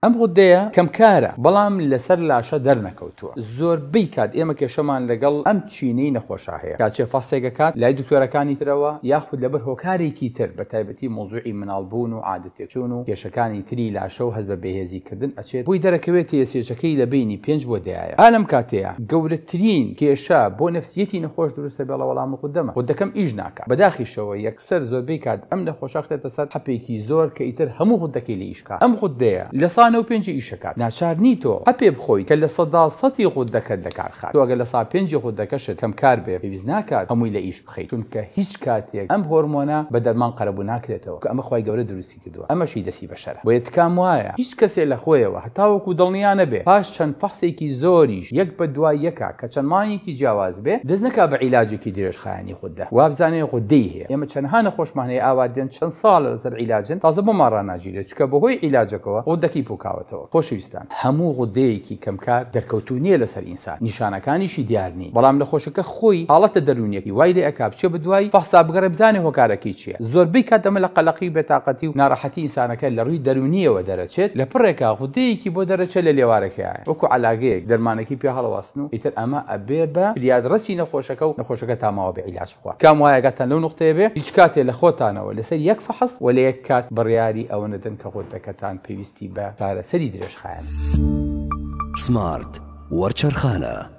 ئەم غودەیە کەمکارە بەڵام لەسەر لاشە دەرنەکەوتووە زۆربەی کات ئێمە کێشەمان لەگەڵ ئەم چینەی نەخۆشە هەیە کاتچێ فاسێگە کات لای دکتۆرەکانی ترەوە یاخود لەبەر هۆکارێکی تر بە تایبەتی مۆزوعی مناڵبوون و عادەتێکچوون و کێشەکانی تری لاشە و هەز بە بەهێزیکردن ئەچێت بۆی دەرەکەوێت تێسێچەکەی لە بینی 5 بۆ دەیە ئالەم کاتەیە گەورەترین کێشە بۆ نەفسیەتی نەخۆش دروستە بێڵە وەڵام خوددەمە خودەکەم ئیش ناکات بەداخیشەوە یەکسەر زۆربەی کات ئەم نەخۆشە خرێتە سەر حەپێکی زۆر کە ئیتر هەموو خودەکەی لە ئیشکا ئەم خوددەیە لە سانە و 5 ئیشەکە ناچار نیتۆ هەپێ بخۆیت کە لە سەدا سەتی خود دەکەت لە کارخات تۆ ئەگە لە سا 5 خود دەکەشت کەم کار بێ پێویست ناکات هەمووی لە ئیش بخەیت چونکە هیچ کاتێک ئەم هۆرمۆنە بە دەرمان قەرەبوو ناکرێتەوە کە ئەمە خوای گەورە دروستی کردووە ئەمەشی دەسی بەشەرە بۆ یەتکام وایە هیچ کەسێ لە خۆیەوە هەتاوەکو دڵنیا نەبێ پاش چەند فەحسێکی زۆریش یەک بە دوای یەکە کە چەند مانگێکی جیاواز بێ دەست نەکا بە عیلاجێکی درێژخایەنی خوددا وابزانێ خوددەی هەیە ئێمە چەندها نەخۆشمان هەیە ئاوا دێن چەند ساڵە لەسەر عیلاجن تازە بۆمان ڕاناگیرێت چکە بەهۆی عیلاجەکەوە خوددەکی پوکاوەتەوە خۆشەویستان هەموو غودەیەکی کەمکار دەرکەوتو نییە لەسەر ئینسان نیشانەکانیشی دیار نی بەڵام لە خۆشەکە خۆی حاڵەتە دەرونیەکی وای لێ ئەکا بچێ بە دوای فەحسا بگەڕێ بزانێ هۆکارەکەی چییە زۆربەی کات ئەمە لە قەلەقی بێتاقەتی و ناڕەحەتی ئینسانەکە لە ڕووی دەرونیەوە دەرەچێت لە پڕێکا غودەیەکی بۆ دەرەچێت لە لێوارەکەیە وەکو عەلاگەیەک دەرمانێکی پێ هەڵەواستن و ئیتر ئەمە ئەبێ بە فریادڕەسی نەخۆشەکە و نەخۆشەکە تاماوە بە عیلاج بخوا کام وایەگەتان لەو نوختەیە بێ هیچ کاتێ لە خۆتانەوە لەسەر یەک فەحس و لە یەک کات بڕیاری ئەوە نەدەن کە غودەکەتان پێویستی بە چارەسەری درێژخایەن سمارت وەرچەرخانە